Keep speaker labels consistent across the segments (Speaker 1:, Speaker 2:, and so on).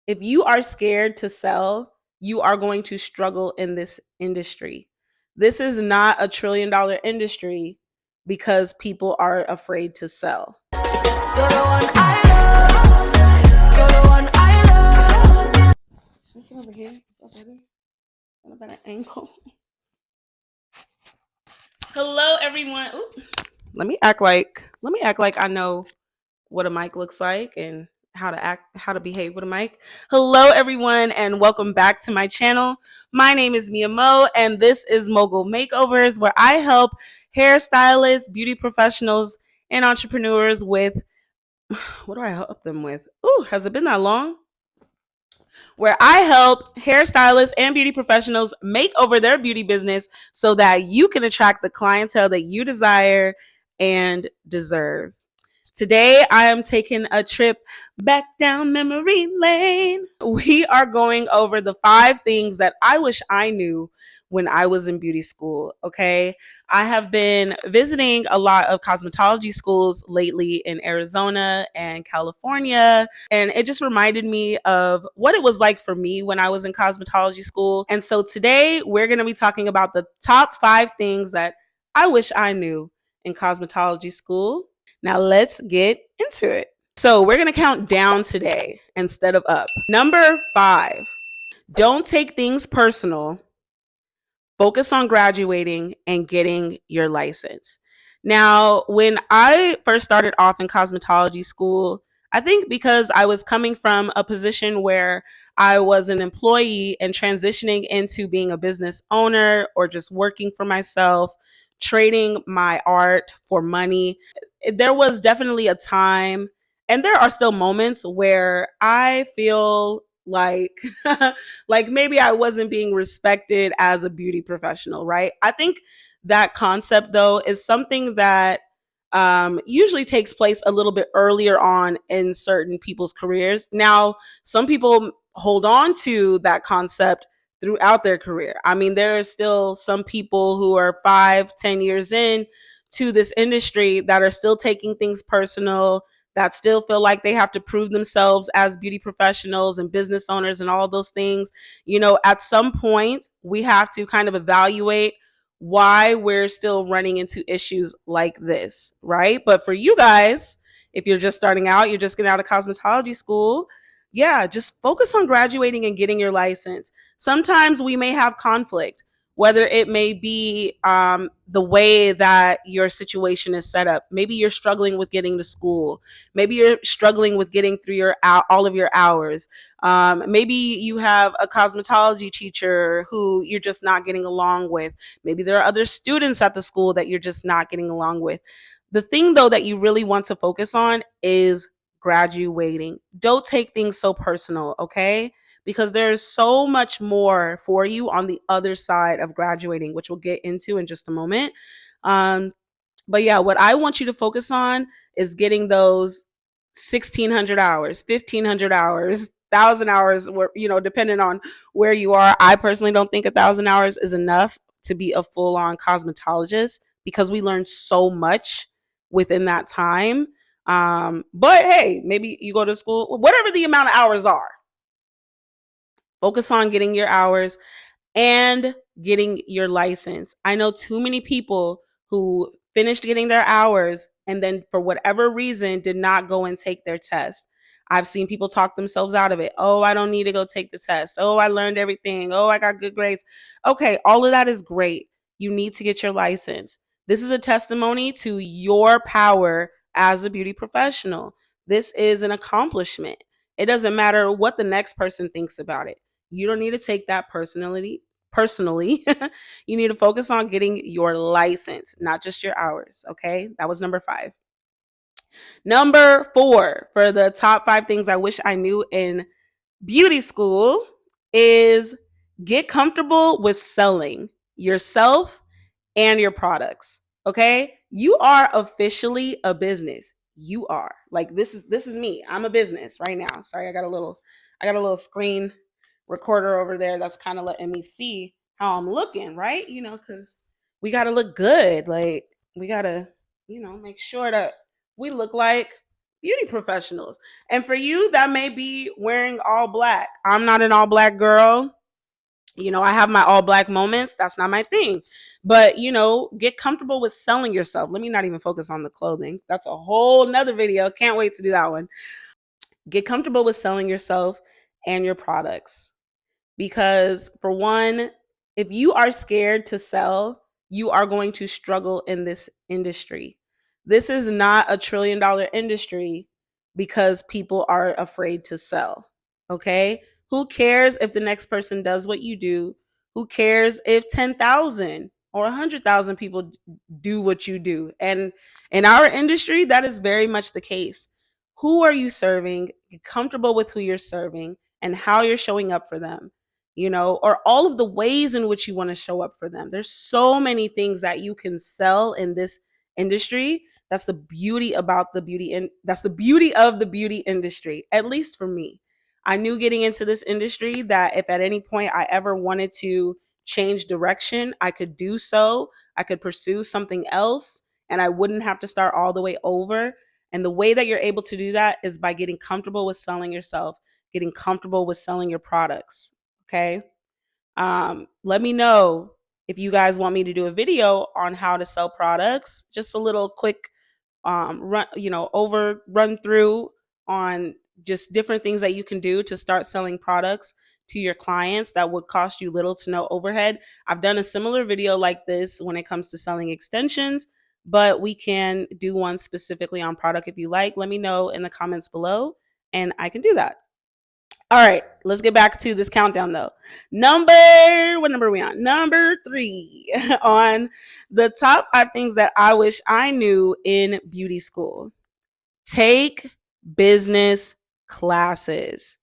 Speaker 1: If you are scared to sell, you are going to struggle in this industry. This is not a $1 trillion industry because people are afraid to sell. You're the one I love. You're the one I love. Listen over here. On a better angle. Hello, everyone. Ooh. Let me act like I know what a mic looks like and how to behave with a mic. Hello, everyone, and welcome back to my channel. My name is Mia Mo, and this is Mogul Makeovers, where I help hairstylists, beauty professionals, and entrepreneurs with what do I help them with? Ooh, has it been that long? Where I help hairstylists and beauty professionals make over their beauty business so that you can attract the clientele that you desire and deserve. Today, I am taking a trip back down memory lane. We are going over the 5 things that I wish I knew when I was in beauty school. Okay. I have been visiting a lot of cosmetology schools lately in Arizona and California. And it just reminded me of what it was like for me when I was in cosmetology school. And so today we're going to be talking about the top 5 things that I wish I knew in cosmetology school. Now let's get into it. So we're going to count down today instead of up. Number 5, don't take things personal. Focus on graduating and getting your license. Now, when I first started off in cosmetology school, I think because I was coming from a position where I was an employee and transitioning into being a business owner or just working for myself, trading my art for money, there was definitely a time, and there are still moments where I feel like like maybe I wasn't being respected as a beauty professional, right? I think that concept though is something that usually takes place a little bit earlier on in certain people's careers. Now, some people hold on to that concept throughout their career. I mean, there are still some people who are 5, 10 years in to this industry that are still taking things personal, that still feel like they have to prove themselves as beauty professionals and business owners and all those things. You know, at some point, we have to kind of evaluate why we're still running into issues like this, right? But for you guys, if you're just starting out, you're just getting out of cosmetology school, yeah, just focus on graduating and getting your license. Sometimes we may have conflict, whether it may be the way that your situation is set up. Maybe you're struggling with getting to school. Maybe you're struggling with getting through all of your hours. Maybe you have a cosmetology teacher who you're just not getting along with. Maybe there are other students at the school that you're just not getting along with. The thing, though, that you really want to focus on is graduating. Don't take things so personal, okay? Because there's so much more for you on the other side of graduating, which we'll get into in just a moment. Um, but yeah, what I want you to focus on is getting those 1,600 hours, 1,500 hours, 1,000 hours, where, depending on where you are. I personally don't think 1,000 hours is enough to be a full on cosmetologist because we learn so much within that time. But hey, maybe you go to school, whatever the amount of hours are, focus on getting your hours and getting your license. I know too many people who finished getting their hours and then for whatever reason did not go and take their test. I've seen people talk themselves out of it. Oh, I don't need to go take the test. Oh, I learned everything. Oh, I got good grades. Okay, all of that is great. You need to get your license. This is a testimony to your power as a beauty professional. This is an accomplishment. It doesn't matter what the next person thinks about it. You don't need to take that personally. You need to focus on getting your license, not just your hours. Okay, that was number 5. Number 4 for the top 5 things I wish I knew in beauty school is get comfortable with selling yourself and your products. Okay, you are officially a business. You are like, this is me. I'm a business right now. Sorry, I got a little screen recorder over there that's kind of letting me see how I'm looking, right? Because we got to look good. Like, we got to, make sure that we look like, beauty professionals. And for you, that may be wearing all black. I'm not an all black girl. You know, I have my all black moments. That's not my thing. But, you know, get comfortable with selling yourself. Let me not even focus on the clothing. That's a whole nother video. Can't wait to do that one. Get comfortable with selling yourself and your products. Because, for one, if you are scared to sell, you are going to struggle in this industry. This is not a $1 trillion industry because people are afraid to sell. Okay? Who cares if the next person does what you do? Who cares if 10,000 or 100,000 people do what you do? And in our industry, that is very much the case. Who are you serving? Get comfortable with who you're serving and how you're showing up for them, you know, or all of the ways in which you want to show up for them. There's so many things that you can sell in this industry. That's the beauty about the beauty, and that's the beauty of the beauty industry, at least for me. I knew getting into this industry that if at any point I ever wanted to change direction, I could do so. I could pursue something else and I wouldn't have to start all the way over. And the way that you're able to do that is by getting comfortable with selling yourself, getting comfortable with selling your products. Okay. Let me know if you guys want me to do a video on how to sell products. Just a little quick run through on just different things that you can do to start selling products to your clients that would cost you little to no overhead. I've done a similar video like this when it comes to selling extensions, but we can do one specifically on product if you like. Let me know in the comments below and I can do that. All right, let's get back to this countdown though. What number are we on? Number 3 on the top 5 things that I wish I knew in beauty school. Take business classes.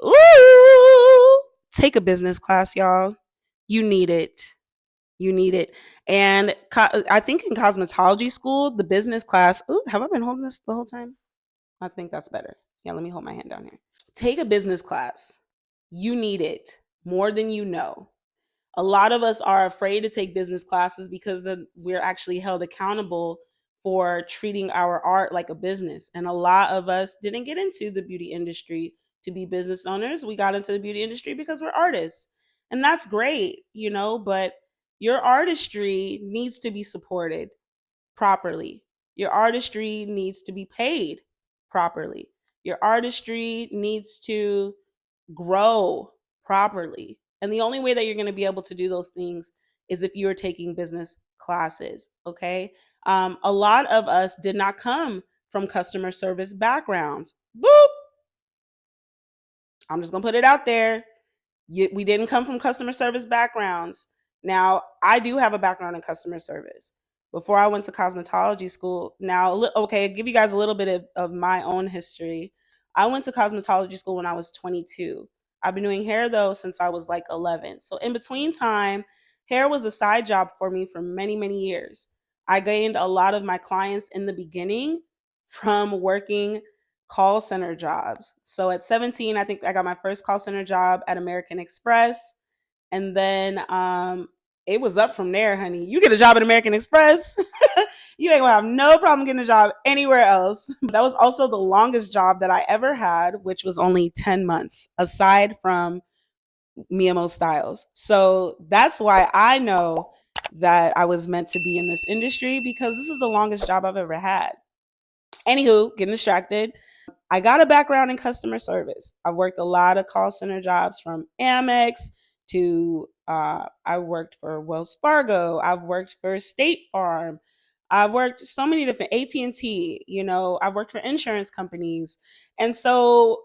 Speaker 1: Ooh, take a business class, y'all. You need it. You need it. And I think in cosmetology school, the business class. Ooh, have I been holding this the whole time? I think that's better. Yeah, let me hold my hand down here. Take a business class. You need it more than you know. A lot of us are afraid to take business classes because we're actually held accountable for treating our art like a business. And a lot of us didn't get into the beauty industry to be business owners. We got into the beauty industry because we're artists. And that's great, you know, but your artistry needs to be supported properly. Your artistry needs to be paid properly. Your artistry needs to grow properly. And the only way that you're going to be able to do those things is if you are taking business classes. Okay. A lot of us did not come from customer service backgrounds. Boop. I'm just going to put it out there. We didn't come from customer service backgrounds. Now, I do have a background in customer service. Before I went to cosmetology school, now, okay, I'll give you guys a little bit of my own history. I went to cosmetology school when I was 22. I've been doing hair though since I was like 11. So in between time, hair was a side job for me for many, many years. I gained a lot of my clients in the beginning from working call center jobs. So at 17, I think I got my first call center job at American Express. And then it was up from there, honey. You get a job at American Express, you ain't gonna have no problem getting a job anywhere else. That was also the longest job that I ever had, which was only 10 months, aside from Mia Styles. So that's why I know that I was meant to be in this industry, because this is the longest job I've ever had. Anywho, getting distracted. I got a background in customer service. I've worked a lot of call center jobs from Amex to I worked for Wells Fargo. I've worked for State Farm. I've worked so many different AT&T, you know, I've worked for insurance companies. And so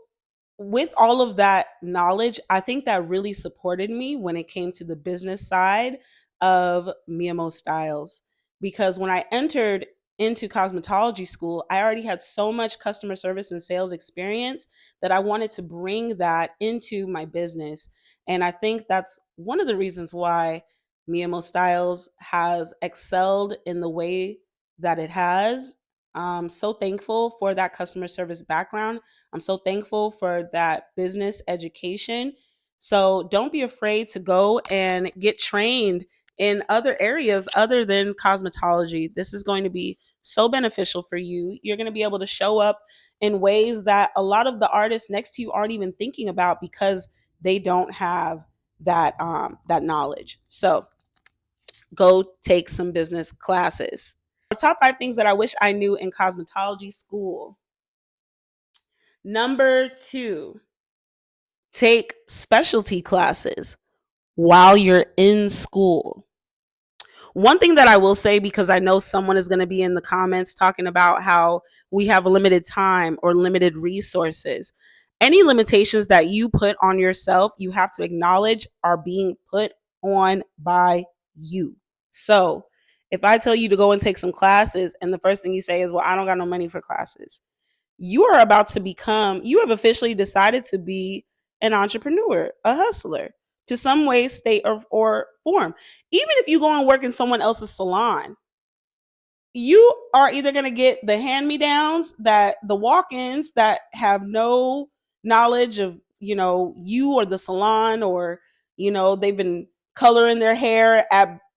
Speaker 1: with all of that knowledge, I think that really supported me when it came to the business side of Mia Styles. Because when I entered into cosmetology school, I already had so much customer service and sales experience that I wanted to bring that into my business. And I think that's one of the reasons why Mia Styles has excelled in the way that it has. I'm so thankful for that customer service background. I'm so thankful for that business education. So don't be afraid to go and get trained in other areas other than cosmetology. This is going to be so beneficial for you. You're going to be able to show up in ways that a lot of the artists next to you aren't even thinking about because they don't have that knowledge. So go take some business classes. Top 5 things that I wish I knew in cosmetology school. Number 2, take specialty classes while you're in school. One thing that I will say, because I know someone is going to be in the comments talking about how we have limited time or limited resources. Any limitations that you put on yourself, you have to acknowledge are being put on by you. So if I tell you to go and take some classes and the first thing you say is, well, I don't got no money for classes, you are about to become, you have officially decided to be an entrepreneur, a hustler to some way, state, or form. Even if you go and work in someone else's salon, you are either going to get the hand me downs, that the walk ins that have no knowledge of, you or the salon, or, they've been coloring their hair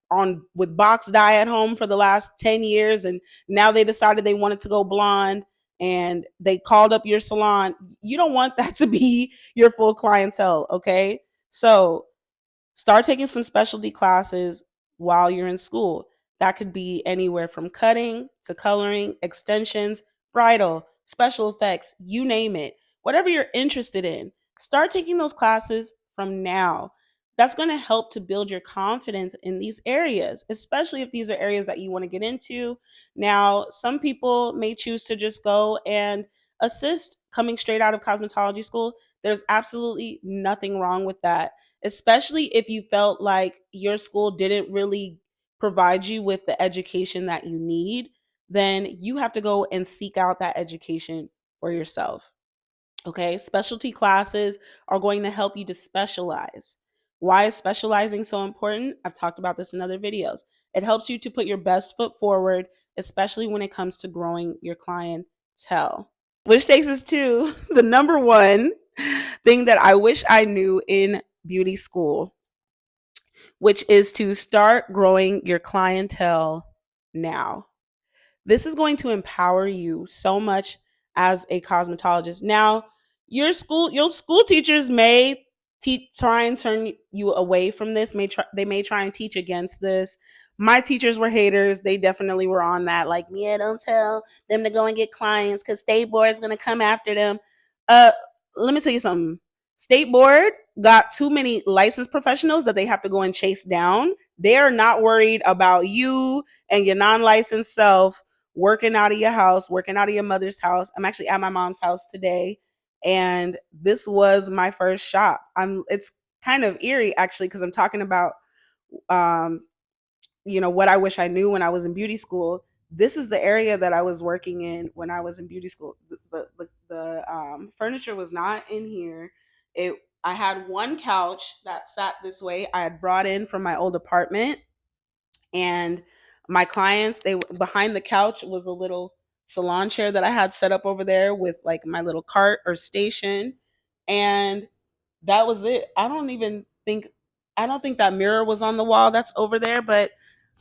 Speaker 1: on with box dye at home for the last 10 years. And now they decided they wanted to go blonde and they called up your salon. You don't want that to be your full clientele. Okay. So start taking some specialty classes while you're in school. That could be anywhere from cutting to coloring, extensions, bridal, special effects, you name it. Whatever you're interested in, start taking those classes from now. That's going to help to build your confidence in these areas, especially if these are areas that you want to get into. Now, some people may choose to just go and assist coming straight out of cosmetology school. There's absolutely nothing wrong with that, especially if you felt like your school didn't really provide you with the education that you need. Then you have to go and seek out that education for yourself. Okay, specialty classes are going to help you to specialize. Why is specializing so important? I've talked about this in other videos. It helps you to put your best foot forward, especially when it comes to growing your clientele. Which takes us to the number one thing that I wish I knew in beauty school, which is to start growing your clientele now. This is going to empower you so much as a cosmetologist. Now, your school teachers may try and turn you away from this. They may try and teach against this. My teachers were haters. They definitely were on that. Like, yeah, don't tell them to go and get clients because state board is going to come after them. Uh, Let me tell you something. State board got too many licensed professionals that they have to go and chase down. They are not worried about you and your non-licensed self working out of your house, working out of your mother's house. I'm actually at my mom's house today, and this was my first shop. It's kind of eerie actually because I'm talking about um what I wish I knew when I was in beauty school. This is the area that I was working in when I was in beauty school. The furniture was not in here. It I had one couch that sat this way. I had brought in from my old apartment, and my clients, they behind the couch was a little salon chair that I had set up over there with like my little cart or station, and that was it. I don't think that mirror was on the wall that's over there, but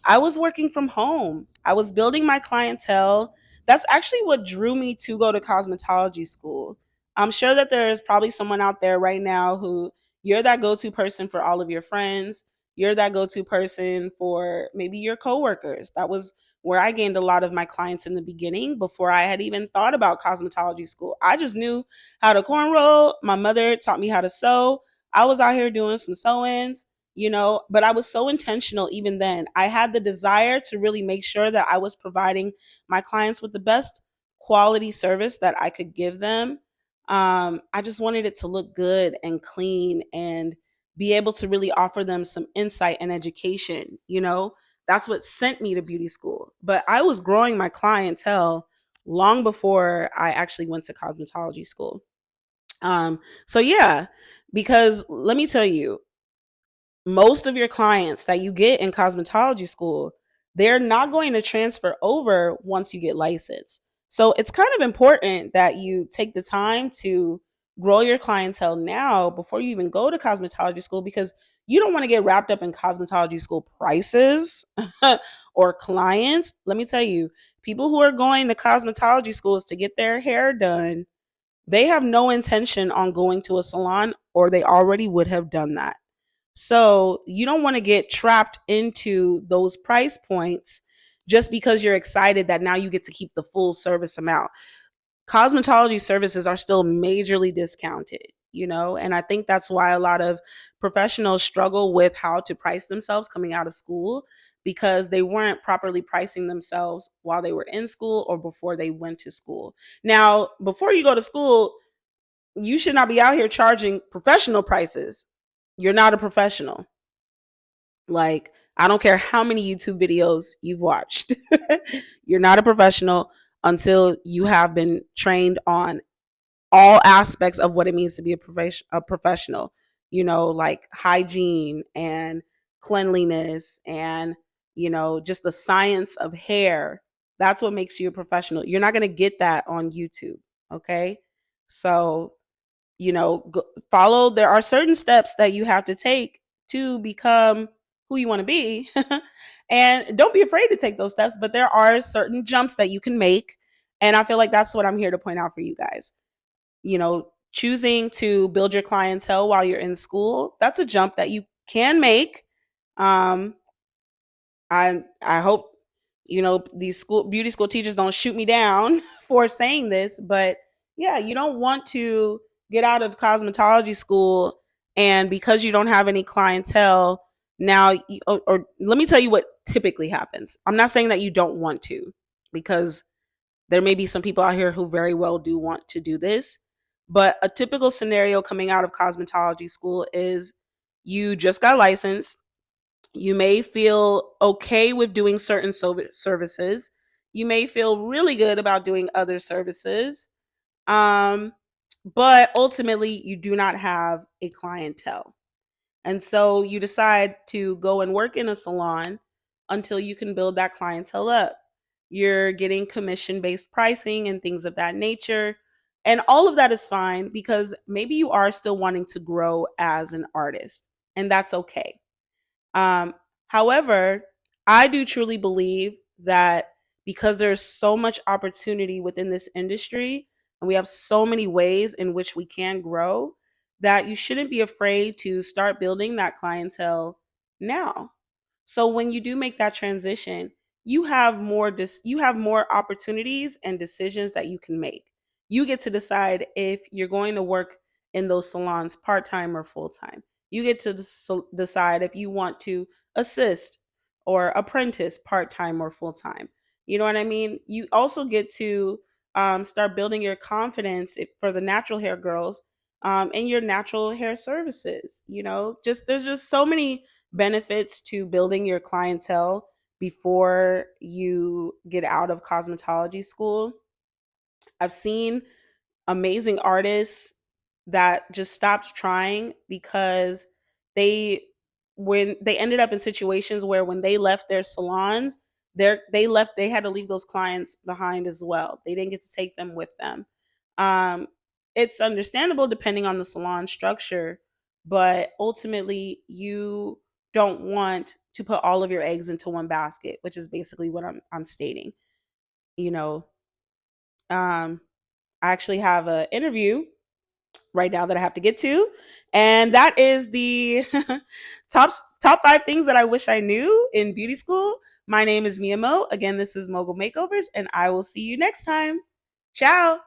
Speaker 1: I was working from home. I was building my clientele. That's actually what drew me to go to cosmetology school. I'm sure that there is probably someone out there right now who, you're that go-to person for all of your friends. You're that go-to person for maybe your coworkers. That was where I gained a lot of my clients in the beginning before I had even thought about cosmetology school. I just knew how to cornrow. My mother taught me how to sew. I was out here doing some sew-ins, but I was so intentional even then. I had the desire to really make sure that I was providing my clients with the best quality service that I could give them. I just wanted it to look good and clean and be able to really offer them some insight and education. That's what sent me to beauty school. But I was growing my clientele long before I actually went to cosmetology school. So yeah, because let me tell you, most of your clients that you get in cosmetology school, they're not going to transfer over once you get licensed. So it's kind of important that you take the time to grow your clientele now before you even go to cosmetology school, because you don't want to get wrapped up in cosmetology school prices or clients. Let me tell you, people who are going to cosmetology schools to get their hair done, they have no intention on going to a salon, or they already would have done that. So you don't want to get trapped into those price points just because you're excited that now you get to keep the full service amount. Cosmetology services are still majorly discounted, and I think that's why a lot of professionals struggle with how to price themselves coming out of school, because they weren't properly pricing themselves while they were in school or before they went to school. Now, before you go to school, you should not be out here charging professional prices. You're not a professional. Like, I don't care how many YouTube videos you've watched. You're not a professional until you have been trained on all aspects of what it means to be a professional, like hygiene and cleanliness and, just the science of hair. That's what makes you a professional. You're not going to get that on YouTube. Okay. So, follow, there are certain steps that you have to take to become who you want to be. And don't be afraid to take those steps, but there are certain jumps that you can make. And I feel like that's what I'm here to point out for you guys. Choosing to build your clientele while you're in school, that's a jump that you can make. um I hope these beauty school teachers don't shoot me down for saying this, but yeah, you don't want to get out of cosmetology school and because you don't have any clientele now, or let me tell you what typically happens. I'm not saying that you don't want to, because there may be some people out here who very well do want to do this, but a typical scenario coming out of cosmetology school is you just got licensed. You may feel okay with doing certain services. You may feel really good about doing other services. Um, but ultimately, you do not have a clientele. And so you decide to go and work in a salon until you can build that clientele up. You're getting commission based pricing and things of that nature. And all of that is fine, because maybe you are still wanting to grow as an artist, and that's okay. Um, However, I do truly believe that because there's so much opportunity within this industry and we have so many ways in which we can grow, that you shouldn't be afraid to start building that clientele now. So when you do make that transition, you have more opportunities and decisions that you can make. You get to decide if you're going to work in those salons part-time or full-time. You get to decide if you want to assist or apprentice part-time or full-time. You know what I mean? You also get to start building your confidence for the natural hair girls, in your natural hair services. Just there's just so many benefits to building your clientele before you get out of cosmetology school. I've seen amazing artists that just stopped trying because they when they ended up in situations where when they left their salons, they had to leave those clients behind as well. They didn't get to take them with them. um it's understandable depending on the salon structure, but ultimately you don't want to put all of your eggs into one basket, which is basically what I'm stating. you know um I actually have an interview right now that I have to get to, and that is the top 5 things that I wish I knew in beauty school. My name is Mia Mo. Again, this is Mogul Makeovers, and I will see you next time. Ciao.